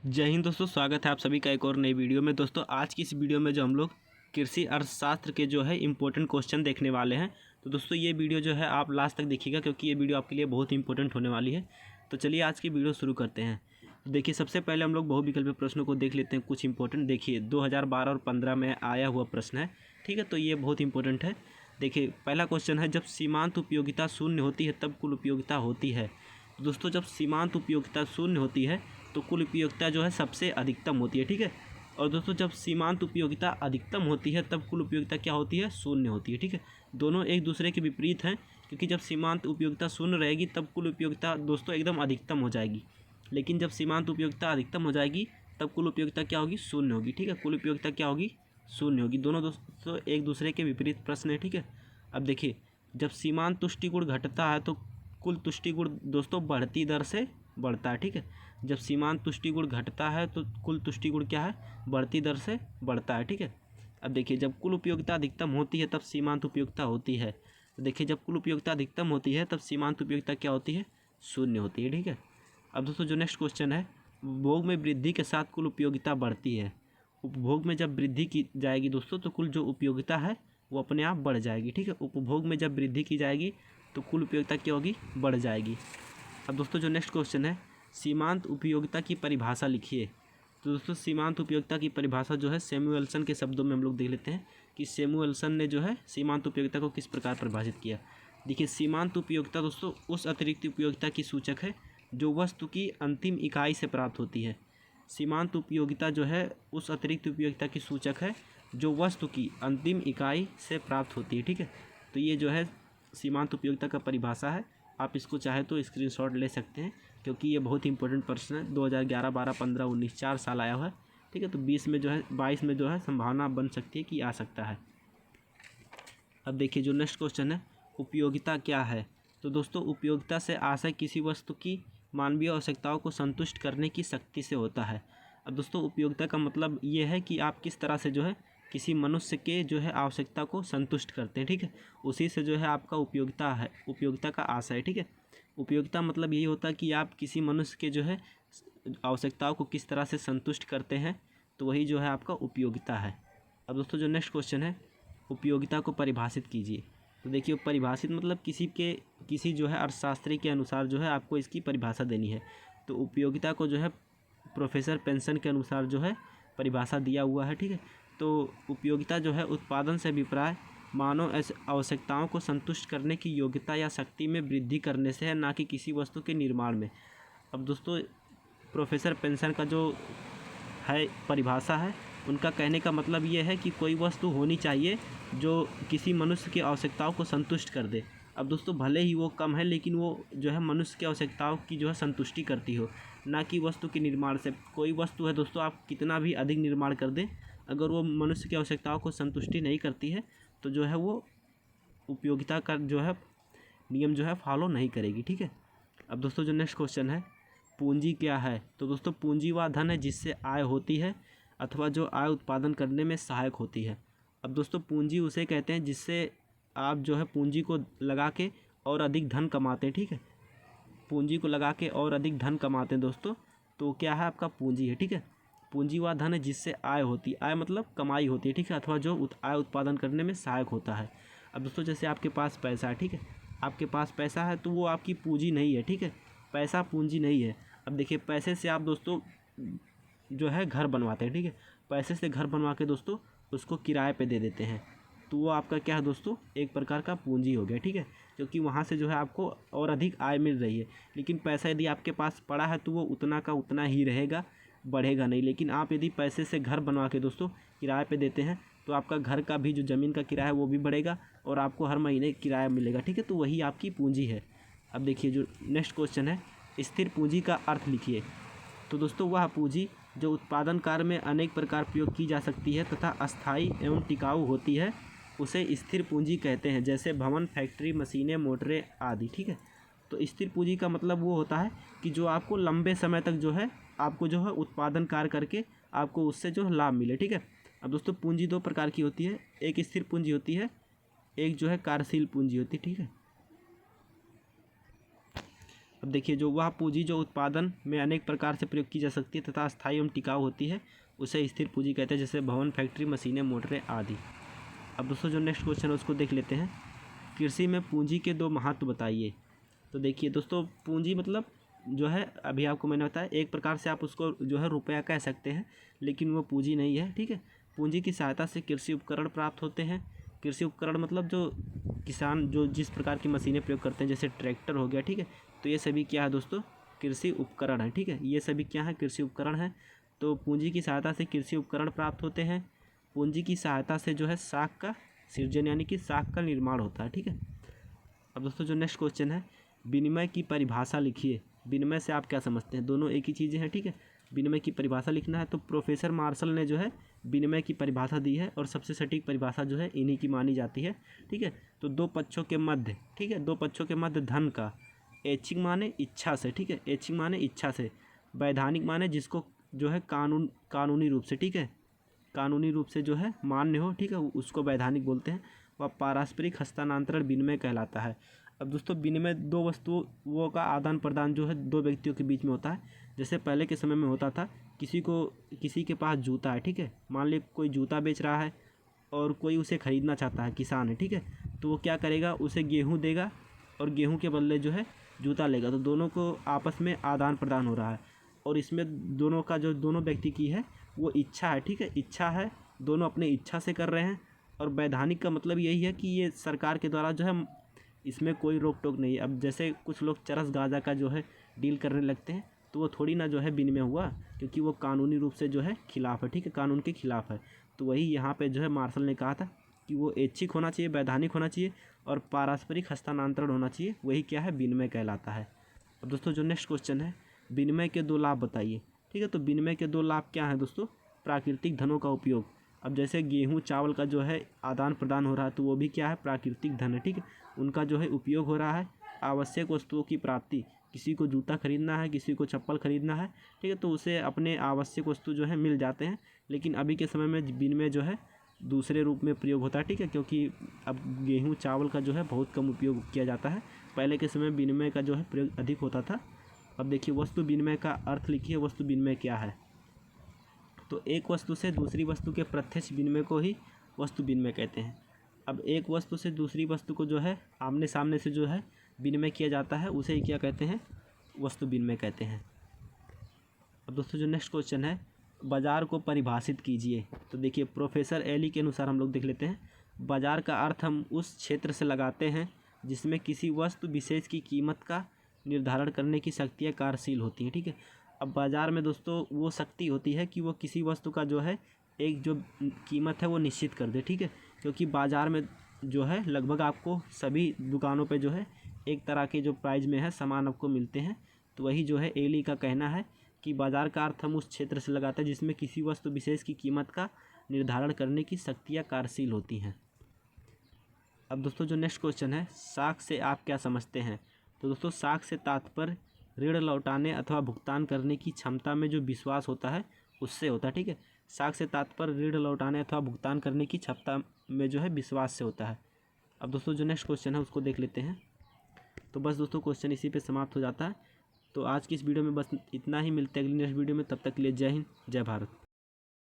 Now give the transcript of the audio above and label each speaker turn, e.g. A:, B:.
A: जय हिंद दोस्तों, स्वागत है आप सभी का एक और नई वीडियो में। दोस्तों आज की इस वीडियो में जो हम लोग कृषि अर्थशास्त्र के जो है इम्पोर्टेंट क्वेश्चन देखने वाले हैं। तो दोस्तों ये वीडियो जो है आप लास्ट तक देखिएगा क्योंकि ये वीडियो आपके लिए बहुत इंपॉर्टेंट होने वाली है। तो चलिए आज की वीडियो शुरू करते हैं। देखिए सबसे पहले हम लोग बहुविकल्पीय प्रश्नों को देख लेते हैं कुछ इंपॉर्टेंट। देखिए 2012 और 15 में आया हुआ प्रश्न है, ठीक है, तो ये बहुत इंपॉर्टेंट है। देखिए पहला क्वेश्चन है, जब सीमांत उपयोगिता शून्य होती है तब कुल उपयोगिता होती है। दोस्तों जब सीमांत उपयोगिता शून्य होती है तो कुल उपयोगिता जो है सबसे अधिकतम होती है, ठीक है। और दोस्तों जब सीमांत उपयोगिता अधिकतम होती है तब कुल उपयोगिता क्या होती है? शून्य होती है, ठीक है। दोनों एक दूसरे के विपरीत हैं क्योंकि जब सीमांत उपयोगिता शून्य रहेगी तब कुल उपयोगिता दोस्तों एकदम अधिकतम हो जाएगी, लेकिन जब सीमांत उपयोगिता अधिकतम हो जाएगी तब कुल उपयोगिता क्या होगी? शून्य होगी, ठीक है। कुल उपयोगिता क्या होगी? शून्य होगी। दोनों दोस्तों एक दूसरे के विपरीत प्रश्न है, ठीक है। अब देखिए जब सीमांत तुष्टि गुण घटता है तो कुल तुष्टि गुण दोस्तों बढ़ती दर से बढ़ता है, ठीक है। जब सीमांत तुष्टि गुण घटता है तो कुल तुष्टि गुण क्या है? बढ़ती दर से बढ़ता है, ठीक है। अब देखिए जब कुल उपयोगिता अधिकतम होती है तब सीमांत उपयोगिता होती है। तो देखिए जब कुल उपयोगिता अधिकतम होती है तब सीमांत उपयोगिता क्या होती है? शून्य होती है, ठीक है। अब दोस्तों जो नेक्स्ट क्वेश्चन है, उपभोग में वृद्धि के साथ कुल उपयोगिता बढ़ती है। उपभोग में जब वृद्धि की जाएगी दोस्तों तो कुल जो उपयोगिता है वो अपने आप बढ़ जाएगी, ठीक है। उपभोग में जब वृद्धि की जाएगी तो कुल उपयोगिता क्या होगी? बढ़ जाएगी। अब दोस्तों जो नेक्स्ट क्वेश्चन है, सीमांत उपयोगिता की परिभाषा लिखिए। तो दोस्तों सीमांत उपयोगिता की परिभाषा जो है सैमुअल्सन के शब्दों में हम लोग देख लेते हैं कि सैमुअल्सन ने जो है सीमांत उपयोगिता को किस प्रकार परिभाषित किया। देखिए सीमांत उपयोगिता दोस्तों उस अतिरिक्त उपयोगिता की सूचक है जो वस्तु की अंतिम इकाई से प्राप्त होती है। सीमांत उपयोगिता जो है उस अतिरिक्त उपयोगिता की सूचक है जो वस्तु की अंतिम इकाई से प्राप्त होती है, ठीक है। तो ये जो है सीमांत उपयोगिता का परिभाषा है। आप इसको चाहे तो स्क्रीनशॉट ले सकते हैं क्योंकि ये बहुत इंपॉर्टेंट प्रश्न है। 2011, 12, 15, 19 4 साल आया हुआ है, ठीक है। तो 20 में जो है 22 में जो है संभावना बन सकती है कि आ सकता है। अब देखिए जो नेक्स्ट क्वेश्चन है, उपयोगिता क्या है। तो दोस्तों उपयोगिता से आशय किसी वस्तु की मानवीय आवश्यकताओं को संतुष्ट करने की शक्ति से होता है। अब दोस्तों उपयोगिता का मतलब ये है कि आप किस तरह से जो है किसी मनुष्य के जो है आवश्यकता को संतुष्ट करते हैं, ठीक है। उसी से जो है आपका उपयोगिता है, उपयोगिता का आशय है, ठीक है। उपयोगिता मतलब यही होता है कि आप किसी मनुष्य के जो है आवश्यकताओं को किस तरह से संतुष्ट करते हैं, तो वही जो है आपका उपयोगिता है। अब दोस्तों जो नेक्स्ट क्वेश्चन है, उपयोगिता को परिभाषित कीजिए। तो देखिए परिभाषित मतलब किसी जो है अर्थशास्त्री के अनुसार जो है आपको इसकी परिभाषा देनी है। तो उपयोगिता को जो है प्रोफेसर पेंसन के अनुसार जो है परिभाषा दिया हुआ है, ठीक है। तो उपयोगिता जो है उत्पादन से अभिप्राय मानव आवश्यकताओं को संतुष्ट करने की योग्यता या शक्ति में वृद्धि करने से है, ना कि किसी वस्तु के निर्माण में। अब दोस्तों प्रोफेसर पेंसन का जो है परिभाषा है, उनका कहने का मतलब ये है कि कोई वस्तु होनी चाहिए जो किसी मनुष्य की आवश्यकताओं को संतुष्ट कर दे। अब दोस्तों भले ही वो कम है लेकिन वो जो है मनुष्य की आवश्यकताओं की जो है संतुष्टि करती हो, ना कि वस्तु के निर्माण से। कोई वस्तु है दोस्तों आप कितना भी अधिक निर्माण कर दें, अगर वो मनुष्य की आवश्यकताओं को संतुष्टि नहीं करती है तो जो है वो उपयोगिता का जो है नियम जो है फॉलो नहीं करेगी, ठीक है। अब दोस्तों जो नेक्स्ट क्वेश्चन है, पूंजी क्या है। तो दोस्तों पूंजी वह धन है जिससे आय होती है अथवा जो आय उत्पादन करने में सहायक होती है। अब दोस्तों पूंजी उसे कहते हैं जिससे आप जो है पूंजी को लगा के और अधिक धन कमाते हैं, ठीक है। पूंजी को लगा के और अधिक धन कमाते हैं दोस्तों, तो क्या है आपका पूंजी है, ठीक है। पूंजी वह धन है जिससे आय होती है, आय मतलब कमाई होती है, ठीक है, अथवा जो आय उत्पादन करने में सहायक होता है। अब दोस्तों जैसे आपके पास पैसा है, ठीक है, आपके पास पैसा है तो वो आपकी पूंजी नहीं है, ठीक है। पैसा पूंजी नहीं है। अब देखिए पैसे से आप दोस्तों जो है घर बनवाते हैं, ठीक है। पैसे से घर बनवा के दोस्तों उसको किराए पे दे देते हैं, तो वो आपका क्या है दोस्तों? एक प्रकार का पूंजी हो गया, ठीक है, क्योंकि वहाँ से जो है आपको और अधिक आय मिल रही है। लेकिन पैसा यदि आपके पास पड़ा है तो वो उतना का उतना ही रहेगा, बढ़ेगा नहीं। लेकिन आप यदि पैसे से घर बनवा के दोस्तों किराए पे देते हैं तो आपका घर का भी जो ज़मीन का किराया है वो भी बढ़ेगा और आपको हर महीने किराया मिलेगा, ठीक है। तो वही आपकी पूंजी है। अब देखिए जो नेक्स्ट क्वेश्चन है, स्थिर पूंजी का अर्थ लिखिए। तो दोस्तों वह पूंजी जो उत्पादन कार्य में अनेक प्रकार प्रयोग की जा सकती है तथा अस्थायी एवं टिकाऊ होती है उसे स्थिर पूंजी कहते हैं, जैसे भवन, फैक्ट्री, मशीनें, मोटरें आदि, ठीक है। तो स्थिर पूंजी का मतलब वो होता है कि जो आपको लंबे समय तक जो है आपको जो है उत्पादन कार्य करके आपको उससे जो लाभ मिले, ठीक है। अब दोस्तों पूंजी दो प्रकार की होती है, एक स्थिर पूंजी होती है, एक जो है कार्यशील पूंजी होती है, ठीक है। अब देखिए, जो वह पूंजी जो उत्पादन में अनेक प्रकार से प्रयोग की जा सकती है तथा स्थायी एवं टिकाऊ होती है उसे स्थिर पूंजी कहते हैं, जैसे भवन, फैक्ट्री, मशीनें, मोटरें आदि। अब दोस्तों जो नेक्स्ट क्वेश्चन है उसको देख लेते हैं। कृषि में पूंजी के 2 महत्व बताइए। तो देखिए दोस्तों, पूंजी मतलब जो है, अभी आपको मैंने बताया, एक प्रकार से आप उसको जो है रुपया कह सकते हैं, लेकिन वो पूंजी नहीं है, ठीक है। पूंजी की सहायता से कृषि उपकरण प्राप्त होते हैं। कृषि उपकरण मतलब जो किसान जो जिस प्रकार की मशीनें प्रयोग करते हैं, जैसे ट्रैक्टर हो गया, ठीक है। तो ये सभी क्या है दोस्तों, कृषि उपकरण है, ठीक है। ये सभी क्या है, कृषि उपकरण है। तो पूंजी की सहायता से कृषि उपकरण प्राप्त होते हैं। पूंजी की सहायता से जो है साख का सृजन यानी कि साख का निर्माण होता है, ठीक है। अब दोस्तों जो नेक्स्ट क्वेश्चन है, विनिमय की परिभाषा लिखिए। विनिमय से आप क्या समझते हैं, दोनों एक ही चीज़ें हैं, ठीक है। विनिमय की परिभाषा लिखना है, तो प्रोफेसर मार्शल ने जो है विनिमय की परिभाषा दी है और सबसे सटीक परिभाषा जो है इन्हीं की मानी जाती है, ठीक है। तो 2 पक्षों के मध्य, ठीक है, 2 पक्षों के मध्य धन का, ऐच्छिक माने इच्छा से, ठीक है, ऐच्छिक माने इच्छा से, वैधानिक माने जिसको जो है कानूनी रूप से, ठीक है, कानूनी रूप से जो है मान्य हो, ठीक है, उसको वैधानिक बोलते हैं। वह पारस्परिक हस्तांतरण विनिमय कहलाता है। अब दोस्तों विनिमय 2 वस्तुओं का आदान प्रदान जो है 2 व्यक्तियों के बीच में होता है। जैसे पहले के समय में होता था, किसी के पास जूता है, ठीक है, मान लीजिए कोई जूता बेच रहा है और कोई उसे ख़रीदना चाहता है, किसान है, ठीक है। तो वो क्या करेगा, उसे गेहूँ देगा और गेहूँ के बदले जो है जूता लेगा। तो दोनों को आपस में आदान प्रदान हो रहा है और इसमें दोनों का जो दोनों व्यक्ति की है वो इच्छा है, ठीक है, इच्छा है, दोनों अपनी इच्छा से कर रहे हैं। और वैधानिक का मतलब यही है कि ये सरकार के द्वारा जो है इसमें कोई रोक टोक नहीं है। अब जैसे कुछ लोग चरस गांजा का जो है डील करने लगते हैं, तो वो थोड़ी ना जो है विनिमय हुआ, क्योंकि वो कानूनी रूप से जो है खिलाफ है, ठीक है, कानून के खिलाफ है। तो वही यहाँ पे जो है मार्शल ने कहा था कि वो ऐच्छिक होना चाहिए, वैधानिक होना चाहिए और पारस्परिक हस्तांतरण होना चाहिए, वही क्या है, विनिमय कहलाता है। अब दोस्तों जो नेक्स्ट क्वेश्चन है, विनिमय के 2 लाभ बताइए, ठीक है। तो विनिमय के 2 लाभ क्या हैं दोस्तों, प्राकृतिक धनों का उपयोग। अब जैसे गेहूँ चावल का जो है आदान प्रदान हो रहा है, तो वो भी क्या है, प्राकृतिक धन है, ठीक है, उनका जो है उपयोग हो रहा है। आवश्यक वस्तुओं की प्राप्ति, किसी को जूता खरीदना है, किसी को चप्पल खरीदना है, ठीक है, तो उसे अपने आवश्यक वस्तु जो है मिल जाते हैं। लेकिन अभी के समय में विनिमय जो है दूसरे रूप में प्रयोग होता है, ठीक है, क्योंकि अब गेहूँ चावल का जो है बहुत कम उपयोग किया जाता है। पहले के समय विनिमय का जो है प्रयोग अधिक होता था। अब देखिए, वस्तु विनिमय का अर्थ लिखिए, वस्तु विनिमय क्या है। तो एक वस्तु से दूसरी वस्तु के प्रत्यक्ष विनिमय को ही वस्तु विनिमय कहते हैं। अब एक वस्तु से दूसरी वस्तु को जो है आमने सामने से जो है विनिमय किया जाता है, उसे ही क्या कहते हैं, वस्तु विनिमय कहते हैं। अब दोस्तों जो नेक्स्ट क्वेश्चन है, बाजार को परिभाषित कीजिए। तो देखिए, प्रोफेसर एली के अनुसार हम लोग देख लेते हैं। बाजार का अर्थ हम उस क्षेत्र से लगाते हैं जिसमें किसी वस्तु विशेष की कीमत का निर्धारण करने की शक्तियाँ कार्यशील होती हैं, ठीक है। अब बाज़ार में दोस्तों वो शक्ति होती है कि वो किसी वस्तु का जो है एक जो कीमत है वो निश्चित कर दे, ठीक है, क्योंकि बाज़ार में जो है लगभग आपको सभी दुकानों पे जो है एक तरह के जो प्राइस में है सामान आपको मिलते हैं। तो वही जो है एली का कहना है कि बाज़ार का अर्थ हम उस क्षेत्र से लगाते हैं जिसमें किसी वस्तु विशेष की कीमत का निर्धारण करने की शक्तियाँ कार्यशील होती हैं। अब दोस्तों जो नेक्स्ट क्वेश्चन है, साख से आप क्या समझते हैं। तो दोस्तों साख से तात्पर्य ऋण लौटाने अथवा भुगतान करने की क्षमता में जो विश्वास होता है उससे होता है, ठीक है। साख से तात्पर्य ऋण लौटाने अथवा भुगतान करने की क्षमता में जो है विश्वास से होता है। अब दोस्तों जो नेक्स्ट क्वेश्चन है उसको देख लेते हैं। तो बस दोस्तों क्वेश्चन इसी पे समाप्त हो जाता है। तो आज की इस वीडियो में बस इतना ही, मिलते हैं अगली नेक्स्ट वीडियो में, तब तक के लिए जय हिंद, जय भारत।